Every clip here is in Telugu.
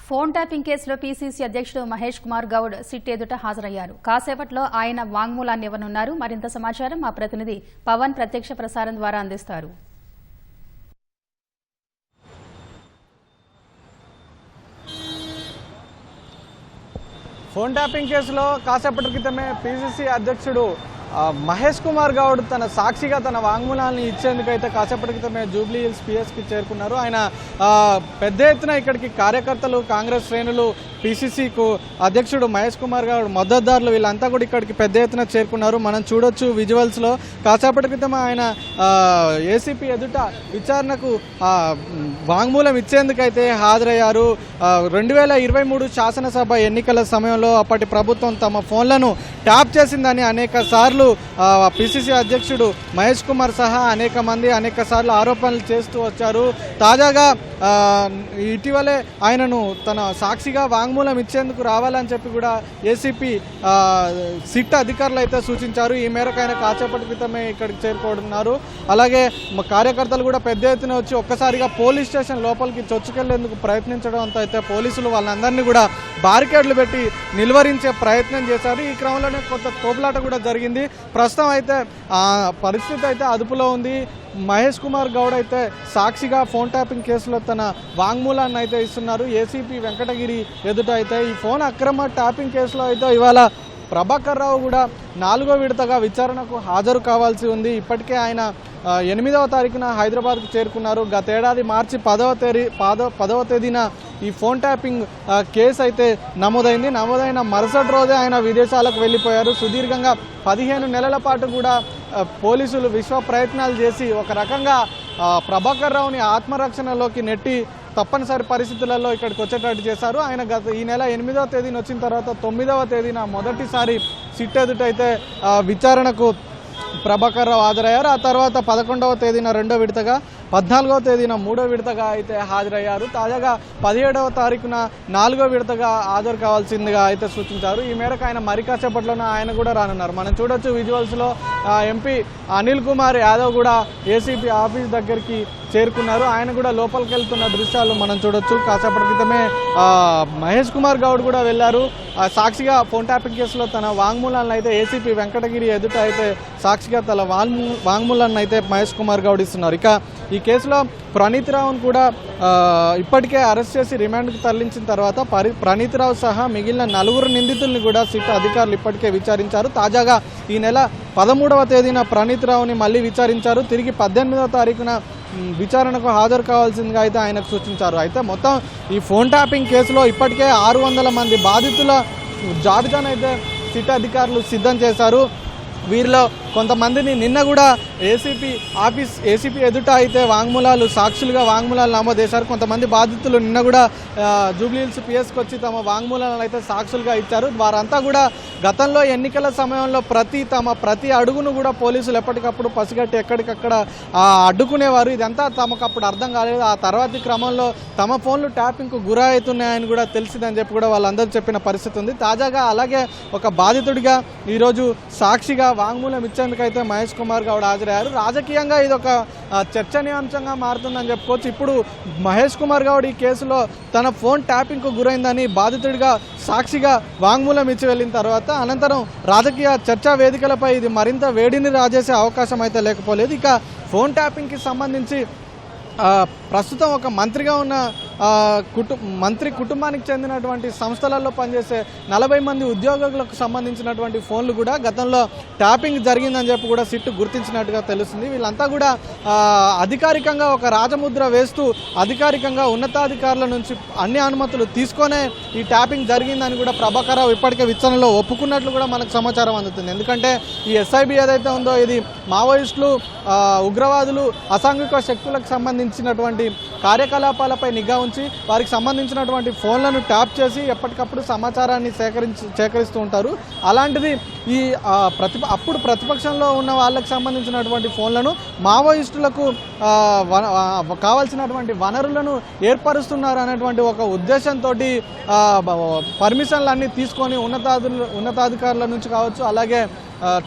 ఫోన్ ట్యాపింగ్ కేసులో పీసీసీ అధ్యక్షుడు మహేష్ కుమార్ గౌడ్ సిట్ ఎదుట హాజరయ్యారు. కాసేపట్లో ఆయన వాంగ్మూలాన్ని ఇవ్వనున్నారు. మరింత సమాచారం మా ప్రతినిధి పవన్ ప్రత్యక్ష ప్రసారం ద్వారా అందిస్తారు. ఫోన్ ట్యాపింగ్ కేసులో కాసేపటి క్రితమే పీసీసీ అధ్యక్షుడు మహేష్ కుమార్ గౌడ్ తన సాక్షిగా తన వాంగ్మూలాన్ని ఇచ్చేందుకైతే కాసేపటి క్రితమే జూబ్లీ హిల్స్ పిఎస్కి చేరుకున్నారు. ఆయన పెద్ద ఎత్తున ఇక్కడికి కార్యకర్తలు, కాంగ్రెస్ శ్రేణులు, పీసీసీకు అధ్యక్షుడు మహేష్ కుమార్ గౌడ్ మద్దతుదారులు వీళ్ళంతా కూడా ఇక్కడికి పెద్ద ఎత్తున చేరుకున్నారు. మనం చూడొచ్చు విజువల్స్లో. కాసేపటి క్రితం ఆయన ఏసీపీ ఎదుట విచారణకు వాంగ్మూలం ఇచ్చేందుకైతే హాజరయ్యారు. 2023 శాసనసభ ఎన్నికల సమయంలో అప్పటి ప్రభుత్వం తమ ఫోన్లను ట్యాప్ చేసిందని అనేక సార్లు పిసిసి అధ్యక్షుడు మహేష్ కుమార్ సహా అనేక సార్లు ఆరోపణలు చేస్తూ వచ్చారు. తాజాగా ఇటీవలే ఆయనను తన సాక్షిగా వాంగ్మూలం ఇచ్చేందుకు రావాలని చెప్పి కూడా ఏసీపీ సిట్ అధికారులు అయితే సూచించారు. ఈ మేరకు ఆయన కాసేపటి క్రితమే ఇక్కడికి చేరుకోనున్నారు. అలాగే కార్యకర్తలు కూడా పెద్ద ఎత్తున వచ్చి ఒక్కసారిగా పోలీస్ స్టేషన్ లోపలికి చొచ్చుకెళ్లేందుకు ప్రయత్నించడంతో అయితే పోలీసులు వాళ్ళందరినీ కూడా బారికేడ్లు పెట్టి నిలువరించే ప్రయత్నం చేశారు. ఈ క్రమంలోనే కొంత తోపులాట కూడా జరిగింది. ప్రస్తుతం అయితే పరిస్థితి అయితే అదుపులో ఉంది. మహేష్ కుమార్ గౌడ్ అయితే సాక్షిగా ఫోన్ ట్యాపింగ్ కేసులో తన వాంగ్మూలాన్ని అయితే ఇస్తున్నారు. ఏసీపీ వెంకటగిరి ఎదుట అయితే ఈ ఫోన్ అక్రమ ట్యాపింగ్ కేసులో అయితే ఇవాళ ప్రభాకర్ రావు కూడా 4వ విడతగా విచారణకు హాజరు కావాల్సి ఉంది. ఇప్పటికే ఆయన 8వ తారీఖున హైదరాబాద్కు చేరుకున్నారు. గతేడాది మార్చి 10వ తేదీన ఈ ఫోన్ ట్యాపింగ్ కేసు అయితే నమోదైన మరుసటి రోజే ఆయన విదేశాలకు వెళ్ళిపోయారు. సుదీర్ఘంగా 15 నెలల పాటు కూడా పోలీసులు విశ్వ ప్రయత్నాలు చేసి ఒక రకంగా ప్రభాకర్ రావుని ఆత్మరక్షణలోకి నెట్టి తప్పనిసరి పరిస్థితులలో ఇక్కడికి వచ్చేటట్టు చేశారు. ఆయన ఈ నెల 8వ తేదీన వచ్చిన తర్వాత 9వ తేదీన మొదటిసారి సిట్ ఎదుటైతే విచారణకు ప్రభాకర్ రావు హాజరయ్యారు. ఆ తర్వాత 11వ తేదీన 2వ విడతగా, 14వ తేదీన 3వ విడతగా అయితే హాజరయ్యారు. తాజాగా 17వ తారీఖున 4వ విడతగా హాజరు కావాల్సిందిగా అయితే సూచించారు. ఈ మేరకు ఆయన మరి కాసేపట్లోనే ఆయన కూడా రానున్నారు. మనం చూడొచ్చు విజువల్స్లో ఎంపీ అనిల్ కుమార్ యాదవ్ కూడా ఏసీపీ ఆఫీస్ దగ్గరికి చేరుకున్నారు. ఆయన కూడా లోపలికి వెళ్తున్న దృశ్యాలు మనం చూడొచ్చు. కాసేపటి క్రితమే మహేష్ కుమార్ గౌడ్ కూడా వెళ్ళారు. సాక్షిగా ఫోన్ ట్యాపింగ్ కేసులో తన వాంగ్మూలాన్ని అయితే ఏసీపీ వెంకటగిరి ఎదుట అయితే సాక్షిగా తన వాంగ్మూలాన్ని అయితే మహేష్ కుమార్ గౌడ్ ఇస్తున్నారు. ఇక ఈ కేసులో ప్రణీత్ రావును కూడా ఇప్పటికే అరెస్ట్ చేసి రిమాండ్కు తరలించిన తర్వాత ప్రణీత్ రావు సహా మిగిలిన 4 నిందితుల్ని కూడా సిట్ అధికారులు ఇప్పటికే విచారించారు. తాజాగా ఈ నెల 13వ తేదీన ప్రణీత్ రావుని మళ్ళీ విచారించారు. తిరిగి 18వ తారీఖున విచారణకు హాజరు కావాల్సిందిగా అయితే ఆయనకు సూచించారు. అయితే మొత్తం ఈ ఫోన్ ట్యాపింగ్ కేసులో ఇప్పటికే 600 మంది బాధితుల జాబితాను అయితే సిట్ అధికారులు సిద్ధం చేశారు. వీరిలో కొంతమందిని నిన్న కూడా ఏసీపీ ఎదుట అయితే సాక్షులుగా వాంగ్మూలాలు నమోదు చేశారు. కొంతమంది బాధితులు నిన్న కూడా జూబ్లీ హిల్స్ పిఎస్కి వచ్చి తమ వాంగ్మూలాలను అయితే సాక్షులుగా ఇచ్చారు. వారంతా కూడా గతంలో ఎన్నికల సమయంలో ప్రతి అడుగును కూడా పోలీసులు ఎప్పటికప్పుడు పసిగట్టి ఎక్కడికక్కడ అడ్డుకునేవారు. ఇదంతా తమకు అప్పుడు అర్థం కాలేదు. ఆ తర్వాతి క్రమంలో తమ ఫోన్లు ట్యాపింగ్కు గురవుతున్నాయని కూడా తెలిసిందని చెప్పి కూడా వాళ్ళందరూ చెప్పిన పరిస్థితి ఉంది. తాజాగా అలాగే ఒక బాధితుడిగా ఈరోజు సాక్షిగా వాంగ్మూలం ఇచ్చేందుకైతే మహేష్ కుమార్ గౌడ్ హాజరయ్యారు. రాజకీయంగా ఇది ఒక చర్చనీయాంశంగా మారుతుందని చెప్పుకోవచ్చు. ఇప్పుడు మహేష్ కుమార్ గౌడ్ ఈ కేసులో తన ఫోన్ ట్యాపింగ్కు గురైందని బాధితుడిగా సాక్షిగా వాంగ్మూలం ఇచ్చి వెళ్ళిన తర్వాత అనంతరం రాజకీయ చర్చా వేదికలపై ఇది మరింత వేడిని రాజేసే అవకాశం అయితే లేకపోలేదు. ఇక ఫోన్ ట్యాపింగ్కి సంబంధించి ప్రస్తుతం ఒక మంత్రిగా ఉన్న మంత్రి కుటుంబానికి చెందినటువంటి సంస్థలలో పనిచేసే 40 మంది ఉద్యోగులకు సంబంధించినటువంటి ఫోన్లు కూడా గతంలో ట్యాపింగ్ జరిగిందని చెప్పి కూడా సిట్ గుర్తించినట్టుగా తెలుస్తుంది. వీళ్ళంతా కూడా అధికారికంగా ఒక రాజముద్ర వేస్తూ అధికారికంగా ఉన్నతాధికారుల నుంచి అన్ని అనుమతులు తీసుకొనే ఈ ట్యాపింగ్ జరిగిందని కూడా ప్రభాకర్ రావు ఇప్పటికే విచారణలో ఒప్పుకున్నట్లు కూడా మనకు సమాచారం అందుతుంది. ఎందుకంటే ఈ ఎస్ఐబి ఏదైతే ఉందో ఇది మావోయిస్టులు, ఉగ్రవాదులు, అసాంఘిక శక్తులకు సంబంధించినటువంటి కార్యకలాపాలపై నిఘా ఉంచి వారికి సంబంధించినటువంటి ఫోన్లను ట్యాప్ చేసి ఎప్పటికప్పుడు సమాచారాన్ని సేకరిస్తూ ఉంటారు. అలాంటిది ఈ అప్పుడు ప్రతిపక్షంలో ఉన్న వాళ్ళకి సంబంధించినటువంటి ఫోన్లను మావోయిస్టులకు కావాల్సినటువంటి వనరులను ఏర్పరుస్తున్నారు అనేటువంటి ఒక ఉద్దేశంతో పర్మిషన్లన్నీ తీసుకొని ఉన్నతాధికారుల నుంచి కావచ్చు, అలాగే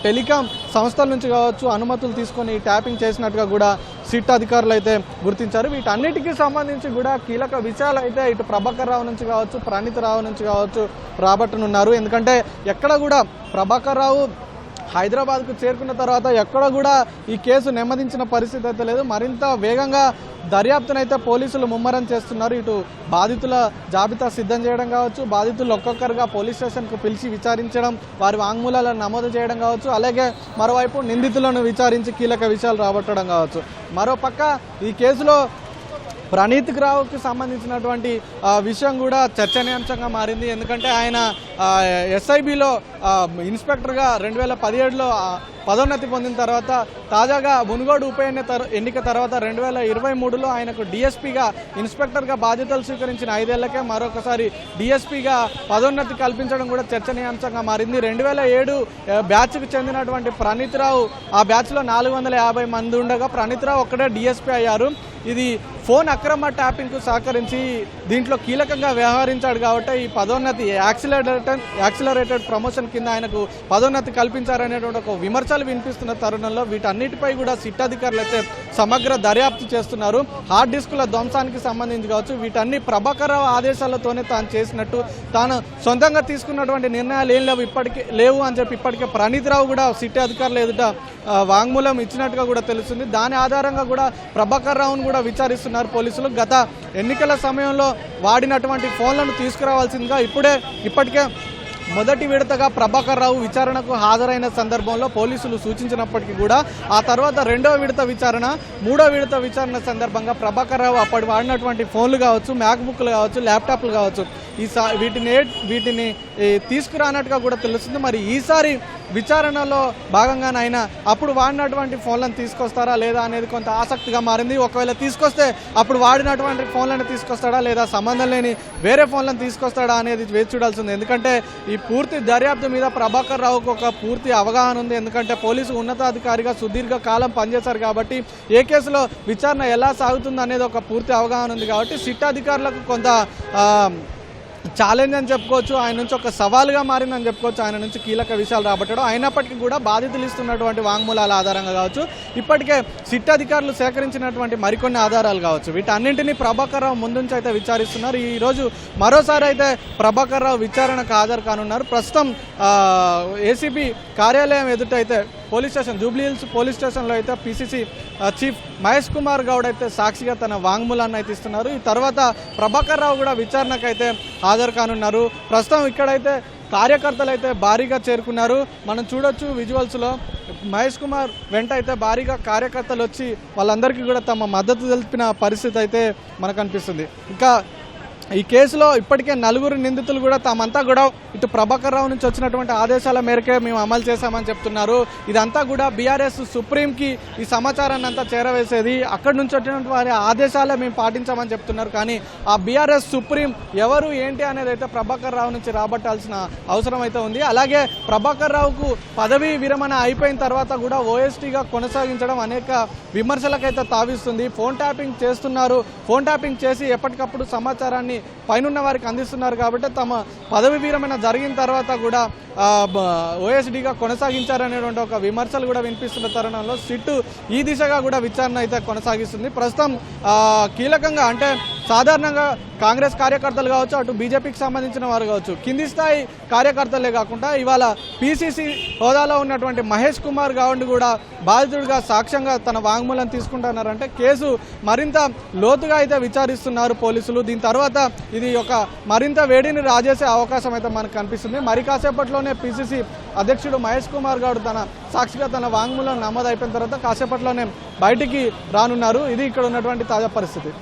టెలికాం సంస్థల నుంచి కావచ్చు అనుమతులు తీసుకొని ట్యాపింగ్ చేసినట్టుగా కూడా సిట్ అధికారులు అయితే గుర్తించారు. వీటన్నిటికీ సంబంధించి కూడా కీలక విషయాలు అయితే ఇటు ప్రభాకర్ రావు నుంచి కావచ్చు, ప్రణీత్ రావు నుంచి కావచ్చు రాబట్టనున్నారు. ఎందుకంటే ఎక్కడ కూడా ప్రభాకర్ రావు హైదరాబాద్కు చేరుకున్న తర్వాత ఎక్కడ కూడా ఈ కేసు నెమ్మదించిన పరిస్థితి అయితే లేదు. మరింత వేగంగా దర్యాప్తునైతే పోలీసులు ముమ్మరం చేస్తున్నారు. ఇటు బాధితుల జాబితా సిద్ధం చేయడం కావచ్చు, బాధితులు ఒక్కొక్కరుగా పోలీస్ స్టేషన్కు పిలిచి విచారించడం, వారి వాంగ్మూలాలను నమోదు చేయడం కావచ్చు, అలాగే మరోవైపు నిందితులను విచారించి కీలక విషయాలు రాబట్టడం కావచ్చు. మరోపక్క ఈ కేసులో ప్రణీత్ రావుకి సంబంధించినటువంటి విషయం కూడా చర్చనీయాంశంగా మారింది. ఎందుకంటే ఆయన ఎస్ఐబిలో ఇన్స్పెక్టర్గా 2017లో పదోన్నతి పొందిన తర్వాత తాజాగా మునుగోడు ఉప ఎన్నిక తర్వాత 2023లో ఆయనకు డిఎస్పీగా ఇన్స్పెక్టర్గా బాధ్యతలు స్వీకరించిన 5 ఏళ్లకే మరొకసారి డిఎస్పీగా పదోన్నతి కల్పించడం కూడా చర్చనీయాంశంగా మారింది. 2007 బ్యాచ్కు చెందినటువంటి ప్రణీత్ రావు ఆ బ్యాచ్లో 450 మంది ఉండగా ప్రణీత్ రావు ఒక్కడే డిఎస్పీ అయ్యారు. ఇది ఫోన్ అక్రమ ట్యాపింగ్కు సహకరించి దీంట్లో కీలకంగా వ్యవహరించాడు కాబట్టి ఈ పదోన్నతి యాక్సిలరేటెడ్ ప్రమోషన్ కింద ఆయనకు పదోన్నతి కల్పించారనేటువంటి ఒక విమర్శలు వినిపిస్తున్న తరుణంలో వీటన్నిటిపై కూడా సిట్ అధికారులు అయితే సమగ్ర దర్యాప్తు చేస్తున్నారు. హార్డ్ డిస్కుల ధ్వంసానికి సంబంధించి కావచ్చు, వీటన్ని ప్రభాకర్ రావు ఆదేశాలతోనే తాను చేసినట్టు, తాను సొంతంగా తీసుకున్నటువంటి నిర్ణయాలు ఏం లేవు అని చెప్పి ఇప్పటికే ప్రణీత్ రావు కూడా సిట్ అధికారులు ఎదుట వాంగ్మూలం ఇచ్చినట్టుగా కూడా తెలుస్తుంది. దాని ఆధారంగా కూడా ప్రభాకర్ రావును కూడా విచారిస్తున్నారు పోలీసులు. గత ఎన్నికల సమయంలో వాడినటువంటి ఫోన్లను తీసుకురావాల్సిందిగా ఇప్పటికే మొదటి విడతగా ప్రభాకర్ రావు విచారణకు హాజరైన సందర్భంలో పోలీసులు సూచించినప్పటికీ కూడా ఆ తర్వాత 2వ విడత విచారణ, 3వ విడత విచారణ సందర్భంగా ప్రభాకర్ రావు అప్పటి వాడినటువంటి ఫోన్లు కావచ్చు, మ్యాక్బుక్లు కావచ్చు, ల్యాప్టాప్లు కావచ్చు, వీటిని తీసుకురానట్టుగా కూడా తెలుస్తుంది. మరి ఈసారి విచారణలో భాగంగానైనా అప్పుడు వాడినటువంటి ఫోన్లను తీసుకొస్తారా లేదా అనేది కొంత ఆసక్తిగా మారింది. ఒకవేళ తీసుకొస్తే అప్పుడు వాడినటువంటి ఫోన్లను తీసుకొస్తాడా లేదా సంబంధం లేని వేరే ఫోన్లను తీసుకొస్తాడా అనేది వేచి చూడాల్సింది. ఎందుకంటే ఈ పూర్తి దర్యాప్తు మీద ప్రభాకర్ రావుకు ఒక పూర్తి అవగాహన ఉంది. ఎందుకంటే పోలీసు ఉన్నతాధికారిగా సుదీర్ఘ కాలం పనిచేశారు కాబట్టి ఏ కేసులో విచారణ ఎలా సాగుతుంది అనేది ఒక పూర్తి అవగాహన ఉంది కాబట్టి సిట్ అధికారులకు కొంత ఛాలెంజ్ అని చెప్పుకోవచ్చు, ఆయన నుంచి ఒక సవాలుగా మారిందని చెప్పుకోవచ్చు. ఆయన నుంచి కీలక విషయాలు రాబట్టడం అయినప్పటికీ కూడా బాధితులు ఇస్తున్నటువంటి వాంగ్మూలాల ఆధారంగా కావచ్చు, ఇప్పటికే సిట్ అధికారులు సేకరించినటువంటి మరికొన్ని ఆధారాలు కావచ్చు, వీటన్నింటినీ ప్రభాకర్ రావు ముందుంచి అయితే విచారిస్తున్నారు. ఈరోజు మరోసారి అయితే ప్రభాకర్ రావు విచారణకు హాజరు కానున్నారు. ప్రస్తుతం ఏసీబీ కార్యాలయం ఎదుట అయితే police station Jubilee hills police స్టేషన్లో అయితే పీసీసీ చీఫ్ మహేష్ కుమార్ గౌడ్ అయితే సాక్షిగా తన వాంగ్మూలాన్ని అయితే ఇస్తున్నారు. ఈ తర్వాత ప్రభాకర్ రావు కూడా విచారణకు అయితే హాజరు కానున్నారు. ప్రస్తుతం ఇక్కడైతే కార్యకర్తలు అయితే భారీగా చేరుకున్నారు. మనం చూడొచ్చు విజువల్స్లో మహేష్ కుమార్ వెంట అయితే భారీగా కార్యకర్తలు వచ్చి వాళ్ళందరికీ కూడా తమ మద్దతు తెలిపిన పరిస్థితి అయితే మనకు అనిపిస్తుంది. ఇంకా ఈ కేసులో ఇప్పటికే 4 నిందితులు కూడా తామంతా కూడా ఇటు ప్రభాకర్ రావు నుంచి వచ్చినటువంటి ఆదేశాల మేరకే మేము అమలు చేశామని చెప్తున్నారు. ఇదంతా కూడా బీఆర్ఎస్ సుప్రీంకి ఈ సమాచారాన్ని అంతా చేరవేసేది, అక్కడి నుంచి వచ్చినటువంటి వారి ఆదేశాలే మేము పాటించామని చెప్తున్నారు. కానీ ఆ బీఆర్ఎస్ సుప్రీం ఎవరు ఏంటి అనేది అయితే ప్రభాకర్ రావు నుంచి రాబట్టాల్సిన అవసరం అయితే ఉంది. అలాగే ప్రభాకర్ రావుకు పదవీ విరమణ అయిపోయిన తర్వాత కూడా ఓఎస్టీగా కొనసాగించడం అనేక విమర్శలకైతే తావిస్తుంది. ఫోన్ ట్యాపింగ్ చేస్తున్నారు, ఫోన్ ట్యాపింగ్ చేసి ఎప్పటికప్పుడు సమాచారాన్ని పైనున్న వారికి అందిస్తున్నారు కాబట్టి తమ పదవి విరమణ జరిగిన తర్వాత కూడా ఓఎస్డీగా కొనసాగించారనేటువంటి ఒక విమర్శలు కూడా వినిపిస్తున్న తరుణంలో సిట్టు ఈ దిశగా కూడా విచారణ అయితే కొనసాగిస్తుంది. ప్రస్తుతం కీలకంగా అంటే సాధారణంగా కాంగ్రెస్ కార్యకర్తలు కావచ్చు, అటు బీజేపీకి సంబంధించిన వారు కావచ్చు, కింది స్థాయి కార్యకర్తలే కాకుండా ఇవాళ పీసీసీ హోదాలో ఉన్నటువంటి మహేష్ కుమార్ గౌడ్ కూడా బాధితుడిగా సాక్ష్యంగా తన వాంగ్మూలం తీసుకుంటున్నారంటే కేసు మరింత లోతుగా అయితే విచారిస్తున్నారు పోలీసులు. దీని తర్వాత ఇది ఒక మరింత వేడిని రాజేసే అవకాశం అయితే మనకు కనిపిస్తుంది. మరి కాసేపట్లోనే పీసీసీ అధ్యక్షుడు మహేష్ కుమార్ గౌడ్ తన సాక్షిగా తన వాంగ్మూలం నమోదు అయిపోయిన తర్వాత కాసేపట్లోనే బయటికి రానున్నారు. ఇది ఇక్కడ ఉన్నటువంటి తాజా పరిస్థితి.